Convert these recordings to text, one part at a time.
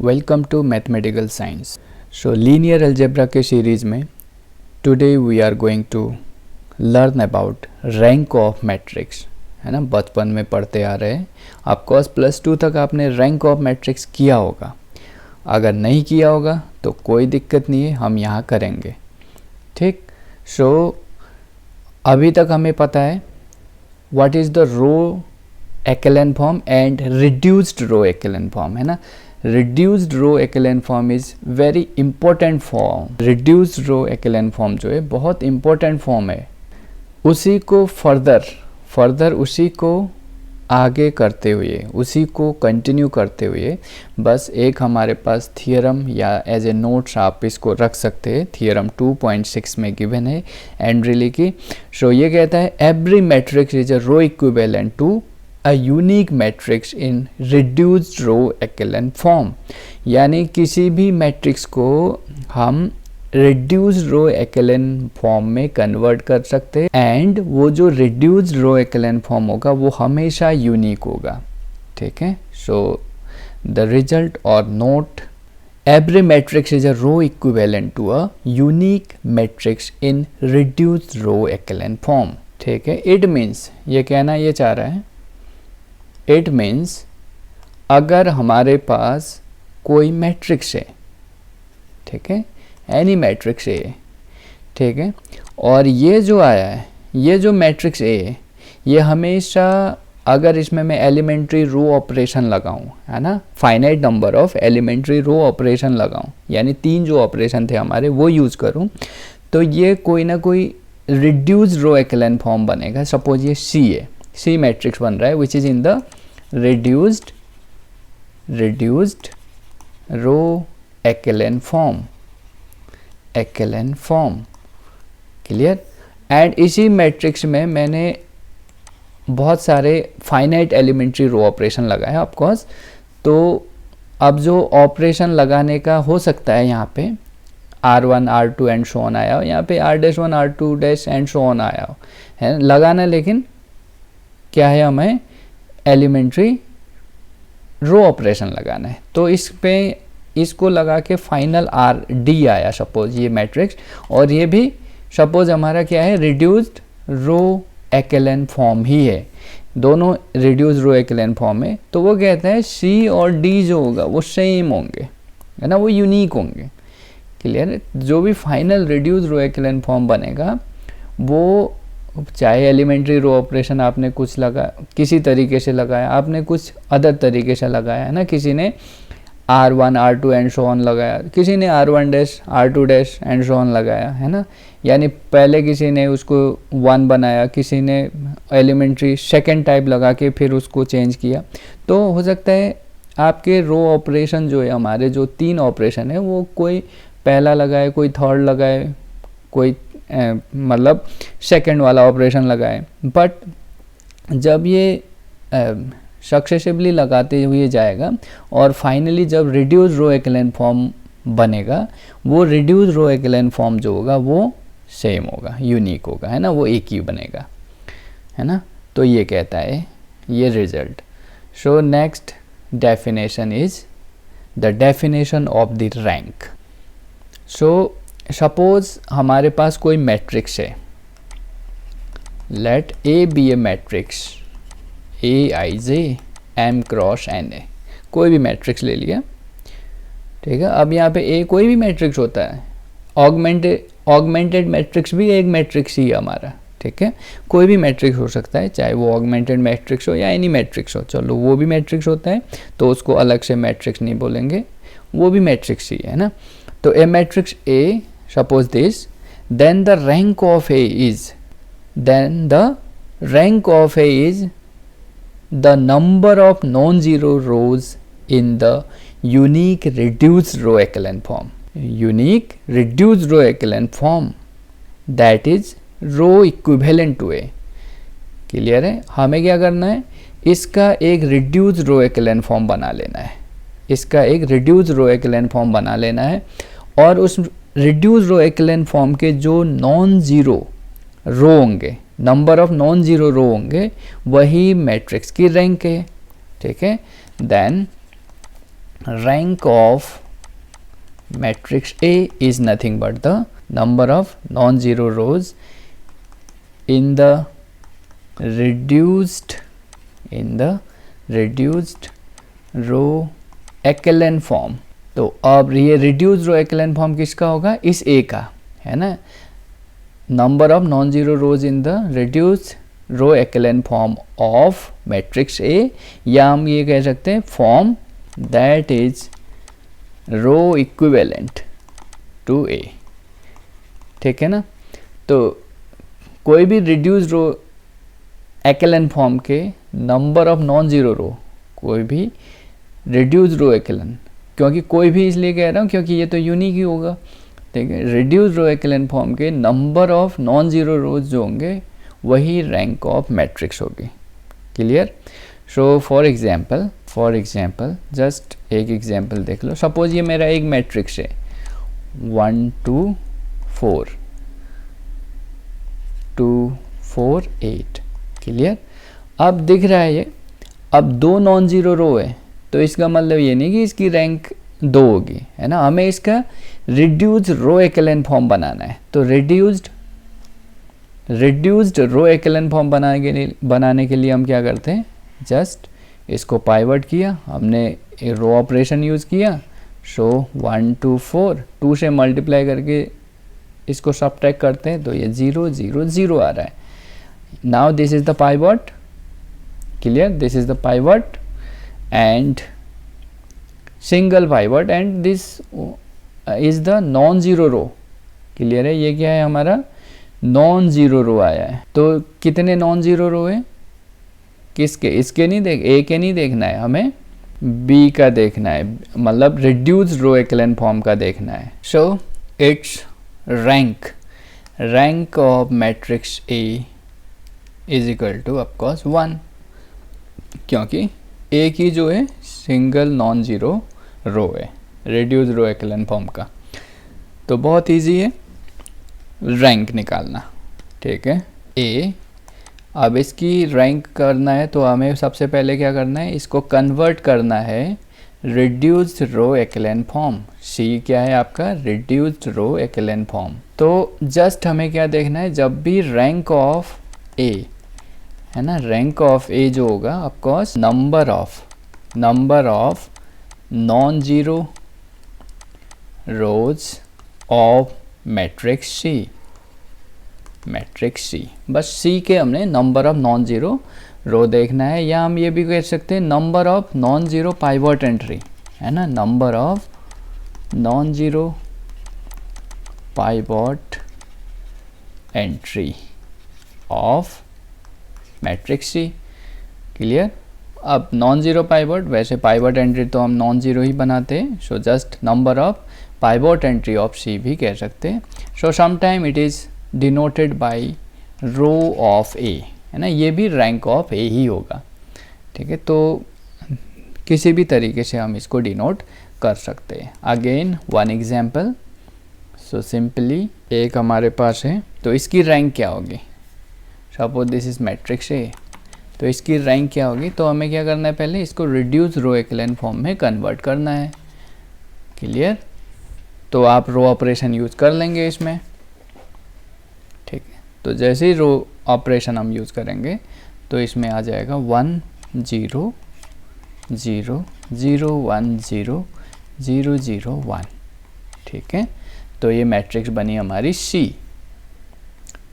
Welcome to mathematical science. So linear algebra के series में today we are going to learn about rank of matrix, है ना। बचपन में पढ़ते आ रहे हैं, ऑफकोर्स +2 तक आपने रैंक ऑफ मैट्रिक्स किया होगा। अगर नहीं किया होगा तो कोई दिक्कत नहीं है, हम यहाँ करेंगे, ठीक। सो अभी तक हमें पता है what is the row echelon form and reduced row echelon form, है ना। Reduced row echelon form is very important form. Reduced row echelon form जो है बहुत इंपॉर्टेंट फॉर्म है। उसी को फर्दर उसी को आगे करते हुए, उसी को कंटिन्यू करते हुए बस एक हमारे पास थियरम या एज ए नोट्स आप इसको रख सकते हैं। थियरम 2.6 में गिवन है एंड्रिली की। सो ये कहता है every matrix is a row equivalent to a unique matrix in reduced row echelon form. यानी किसी भी मैट्रिक्स को हम रिड्यूस्ड रो एक्लेन फॉर्म में कन्वर्ट कर सकते हैं एंड वो जो रिड्यूस्ड रो एक्लेन फॉर्म होगा वो हमेशा यूनिक होगा, ठीक है। सो द रिजल्ट और note every matrix is a row equivalent to a unique matrix in reduced row echelon form, ठीक है। इट मीन्स ये कहना ये चाह रहा है, इट मीन्स अगर हमारे पास कोई मैट्रिक्स है, ठीक है, एनी मैट्रिक्स ए, ठीक है, और ये जो आया है, ये जो मैट्रिक्स ए, ये हमेशा अगर इसमें मैं एलिमेंट्री रो ऑपरेशन लगाऊं, है ना, finite number of elementary row operation लगाऊं, यानी 3 जो ऑपरेशन थे हमारे वो यूज़ करूं, तो ये कोई ना कोई रिड्यूस्ड रो एक्लेन फॉर्म बनेगा। सपोज ये सी है, सी मैट्रिक्स बन रहा है which is in the reduced row echelon form, clear. And इसी मैट्रिक्स में मैंने बहुत सारे फाइनाइट एलिमेंट्री रो ऑपरेशन लगाए ऑफकोर्स। तो अब जो ऑपरेशन लगाने का हो सकता है, यहाँ पे R1 R2 and so on आया हो, यहाँ पे R'1 R2' and so on आया हो, है लगाना। लेकिन क्या है, हमें एलिमेंट्री रो ऑपरेशन लगाना है। तो इस पे इसको लगा के फाइनल RD आया सपोज ये मैट्रिक्स, और ये भी सपोज हमारा क्या है, रिड्यूस्ड रो एक्लेन फॉर्म ही है, दोनों रिड्यूस्ड रो एक्लेन फॉर्म है। तो वो कहता है C और D जो होगा वो सेम होंगे, है ना, वो यूनिक होंगे, क्लियर। जो भी final reduced row echelon form बनेगा वो चाहे एलिमेंट्री रो ऑपरेशन आपने कुछ लगा किसी तरीके से लगाया, आपने कुछ अदर तरीके से लगाया, है ना, किसी ने R1 R2 and so on लगाया, किसी ने R1' R2' and so on लगाया, है ना। यानी पहले किसी ने उसको 1 बनाया, किसी ने एलिमेंट्री सेकंड टाइप लगा के फिर उसको चेंज किया। तो हो सकता है आपके रो ऑपरेशन जो है, हमारे जो 3 ऑपरेशन है, वो कोई पहला लगाए, कोई थर्ड लगाए, कोई मतलब सेकंड वाला ऑपरेशन लगाए। बट जब ये सक्सेसिवली लगाते हुए जाएगा और फाइनली जब रिड्यूस्ड रो एक्लेन फॉर्म बनेगा, वो रिड्यूस्ड रो एक्लेन फॉर्म जो होगा वो सेम होगा, यूनिक होगा, है ना, वो एक ही बनेगा, है ना। तो ये कहता है ये result. So next definition is the definition of the rank. So suppose हमारे पास कोई मैट्रिक्स है, let A be a matrix Aij M cross N, कोई भी मैट्रिक्स ले लिया, ठीक है। अब यहाँ पे A कोई भी मैट्रिक्स होता है, ऑगमेंटेड मैट्रिक्स भी एक मैट्रिक्स ही है हमारा, ठीक है। कोई भी मैट्रिक्स हो सकता है, चाहे वो ऑगमेंटेड मैट्रिक्स हो या एनी मैट्रिक्स हो, चलो वो भी मैट्रिक्स होता है, तो उसको अलग से मैट्रिक्स नहीं बोलेंगे, वो भी मैट्रिक्स ही है ना। तो a matrix A, suppose this, then the rank of A is the number of non-zero rows in the unique reduced row echelon form. Unique reduced row echelon form that is row equivalent to A. Clear है। हमें क्या करना है, इसका एक reduced row echelon form बना लेना है, इसका एक reduced row echelon form बना लेना है, और उस reduced row echelon form के जो non-zero रो होंगे, number of non zero row होंगे, वही मैट्रिक्स की रैंक है, ठीक है। Then rank of matrix A is nothing but the number of non-zero rows in the reduced row echelon form. तो अब ये रिड्यूस्ड रो echelon फॉर्म किसका होगा? इस A का, है ना। Number of non zero rows in the reduced row echelon form of matrix A, या हम ये कह सकते हैं form that is row equivalent to A, ठीक है ना। तो कोई भी रिड्यूस्ड रो echelon फॉर्म के number of non zero row, कोई भी रिड्यूस्ड रो echelon, क्योंकि कोई भी इसलिए कह रहा हूँ क्योंकि ये तो यूनिक ही होगा, ठीक है। रिड्यूस्ड रो echelon फॉर्म के नंबर ऑफ नॉन जीरो रोज जो होंगे वही रैंक ऑफ मैट्रिक्स होगी। Clear? So for example just एक एग्जाम्पल देख लो। सपोज ये मेरा एक मैट्रिक्स है 1 2 4 2 4 8। क्लियर? अब दिख रहा है ये, अब दो नॉन जीरो रो है, तो इसका मतलब ये नहीं कि इसकी रैंक 2 होगी, है ना। हमें इसका रिड्यूस्ड रो echelon फॉर्म बनाना है। तो रिड्यूस्ड रो echelon फॉर्म बनाने के लिए हम क्या करते हैं, जस्ट इसको पाइवट किया, हमने रो ऑपरेशन यूज़ किया। सो 1 2 4 2 से मल्टीप्लाई करके इसको सबट्रैक्ट करते हैं, तो ये 0 0 0 आ रहा है। Now this is the pivot. Clear? This is the pivot and single pivot and this is the non zero row. Clear है? ये क्या है हमारा? नॉन जीरो रो आया है। तो कितने नॉन जीरो रो है? किसके? इसके नहीं ए के नहीं देखना है, हमें बी का देखना है, मतलब रिड्यूस्ड रो echelon फॉर्म का देखना है। So it's rank of matrix A is equal to of course 1, क्योंकि A की जो है सिंगल नॉन जीरो रो है रिड्यूस्ड रो echelon फॉर्म का। तो बहुत इजी है रैंक निकालना, ठीक है। A, अब इसकी रैंक करना है तो हमें सबसे पहले क्या करना है, इसको कन्वर्ट करना है reduced row echelon form. C क्या है आपका? Reduced row echelon form. तो जस्ट हमें क्या देखना है, जब भी रैंक ऑफ A, है ना, रैंक ऑफ A जो होगा of course number of non zero rose of matrix C। बस C के हमने नंबर ऑफ नॉन जीरो रो देखना है, या हम ये भी कह सकते हैं number of non zero pivot entry, है ना, number of non zero pivot entry of matrix C। Clear? अब नॉन जीरो पाइवट, वैसे पाइवट एंट्री तो हम नॉन जीरो ही बनाते हैं, so just number of pivot entry of C भी कह सकते हैं। So sometime it is denoted by rho of A, है ना, ये भी रैंक ऑफ A ही होगा, ठीक है। तो किसी भी तरीके से हम इसको डिनोट कर सकते हैं। Again one example. So simply एक हमारे पास है, तो इसकी रैंक क्या होगी? Suppose this is matrix A, तो इसकी रैंक क्या होगी? तो हमें क्या करना है, पहले इसको रिड्यूस रो echelon फॉर्म में कन्वर्ट करना है। क्लियर? तो आप रो ऑपरेशन यूज़ कर लेंगे इसमें, ठीक है। तो जैसे ही रो ऑपरेशन हम यूज़ करेंगे तो इसमें आ जाएगा 1 0 0 0 1 0 0 0 1, ठीक है। तो ये मैट्रिक्स बनी हमारी C।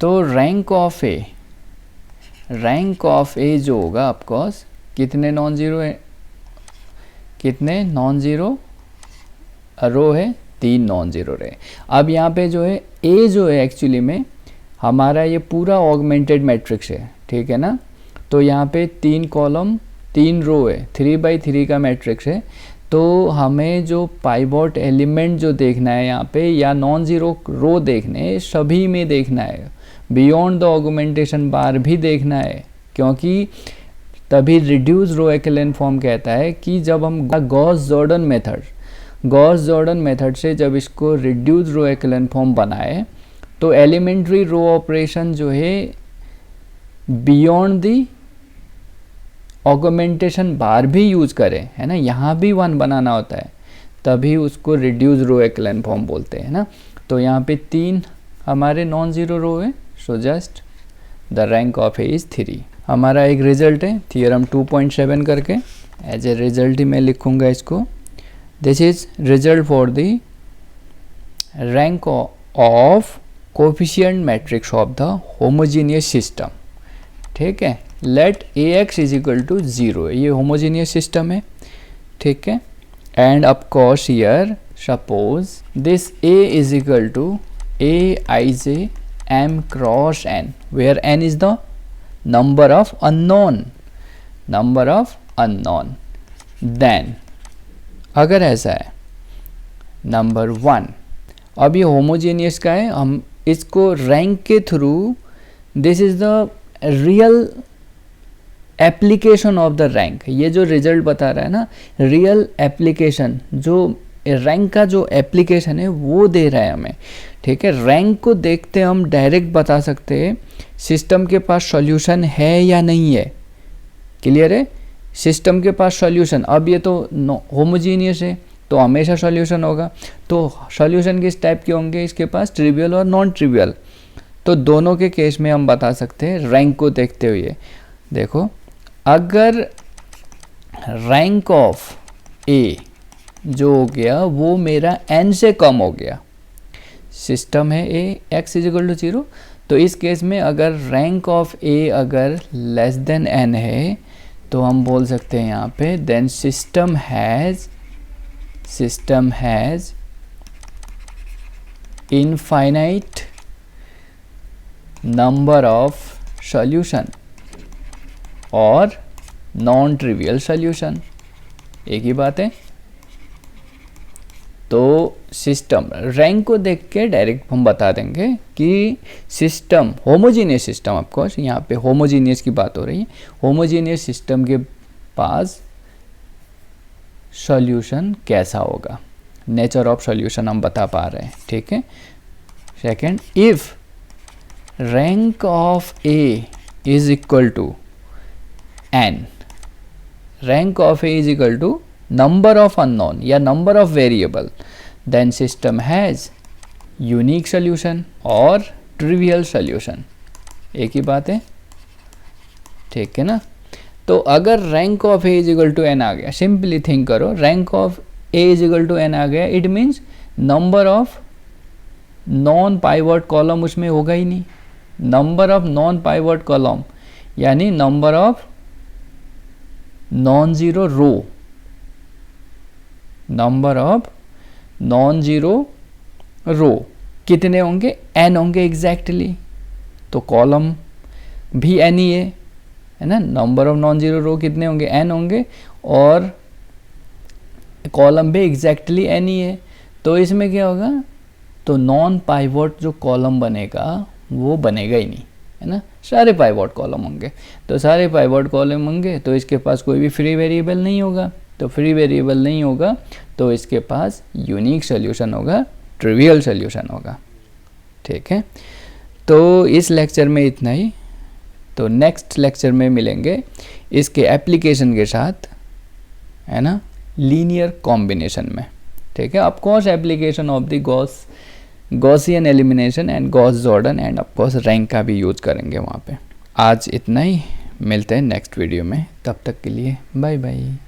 तो रैंक ऑफ A जो होगा ऑफकोर्स कितने नॉन जीरो है, कितने नॉन जीरो रो है? 3 नॉन जीरो रहे। अब यहाँ पे जो है A जो है एक्चुअली में हमारा ये पूरा ऑगमेंटेड मैट्रिक्स है, ठीक है ना। तो यहाँ पे 3 कॉलम 3 रो है, 3x3 का मैट्रिक्स है। तो हमें जो पाइवट एलिमेंट जो देखना है यहाँ पे, या नॉन जीरो रो देखने हैं, सभी में देखना है, बियॉन्ड द ऑगमेंटेशन बार भी देखना है, क्योंकि तभी रिड्यूस रो echelon फॉर्म कहता है कि जब हम गॉस जॉर्डन मेथड से जब इसको रिड्यूस रो echelon फॉर्म बनाए, तो एलिमेंट्री रो ऑपरेशन जो है बियॉन्ड द ऑगमेंटेशन बार भी यूज़ करें, है ना, यहाँ भी 1 बनाना होता है, तभी उसको रिड्यूस रो एक्लेन फॉर्म बोलते हैं ना। तो यहाँ पे 3 हमारे नॉन ज़ीरो रो है, so just the rank of A is 3। हमारा एक रिजल्ट है थियरम 2.7 करके, एज ए रिजल्ट ही मैं लिखूँगा इसको। This is result for the rank of coefficient matrix of the homogeneous system. ठीक है, let A X is equal to 0, ये होमोजीनियस सिस्टम है। ठीक है, and of course here suppose this A is equal to A I J M cross N, where N is the number of unknown, then अगर ऐसा है number 1, अब ये homogeneous का है, हम इसको रैंक के through, this is the real application of the rank, ये जो रिजल्ट बता रहा है ना, रियल एप्लीकेशन, जो रैंक का जो एप्लीकेशन है वो दे रहा है हमें। ठीक है, रैंक को देखते हम डायरेक्ट बता सकते हैं सिस्टम के पास सॉल्यूशन है या नहीं है। क्लियर है, सिस्टम के पास सॉल्यूशन, अब ये तो होमोजीनियस है तो हमेशा सॉल्यूशन होगा, तो सॉल्यूशन किस टाइप के होंगे इसके पास, ट्रिवियल और नॉन ट्रिवियल। तो दोनों के केस में हम बता सकते हैं रैंक को देखते हुए। देखो, अगर रैंक ऑफ ए जो हो गया वो मेरा n से कम हो गया, सिस्टम है ए एक्स इज इक्वल टू 0, तो इस केस में अगर रैंक ऑफ ए अगर लेस देन n है तो हम बोल सकते हैं यहाँ पे then system has infinite number of solution और नॉन ट्रिवियल सॉल्यूशन, एक ही बात है। तो सिस्टम रैंक को देख के डायरेक्ट हम बता देंगे कि सिस्टम होमोजीनियस सिस्टम, ऑफकोर्स यहाँ पे होमोजीनियस की बात हो रही है, होमोजीनियस सिस्टम के पास सॉल्यूशन कैसा होगा, नेचर ऑफ सॉल्यूशन हम बता पा रहे हैं। ठीक है, second, if rank of A is equal to n, rank of A is equal to number of unknown या number of variable, then system has unique solution और trivial solution, एक ही बात है। ठीक है ना, तो अगर rank of A is equal to n आ गया, सिंपली थिंक करो, rank of A is equal to n आ गया, it means number of non pivot column उसमें होगा ही नहीं, number of non pivot column यानी number of non zero row, number of non zero row कितने होंगे, n होंगे एग्जैक्टली, तो कॉलम भी n ही है ना, number of non zero row कितने होंगे, n होंगे, और कॉलम भी एग्जैक्टली n ही है। तो इसमें क्या होगा, तो नॉन पाइवट जो कॉलम बनेगा वो बनेगा ही नहीं, है ना, सारे पाइवट कॉलम होंगे। तो सारे पाइवट कॉलम होंगे तो इसके पास कोई भी फ्री वेरिएबल नहीं होगा, तो फ्री वेरिएबल नहीं होगा तो इसके पास यूनिक सॉल्यूशन होगा, ट्रिवियल सॉल्यूशन होगा। ठीक है, तो इस लेक्चर में इतना ही, तो नेक्स्ट लेक्चर में मिलेंगे इसके एप्लीकेशन के साथ, है ना, लीनियर कॉम्बिनेशन में। ठीक है, of course application of the Gaussian elimination and Gauss Jordan and of course rank का भी यूज करेंगे वहाँ पे। आज इतना ही, मिलते हैं नेक्स्ट वीडियो में, तब तक के लिए बाय बाय।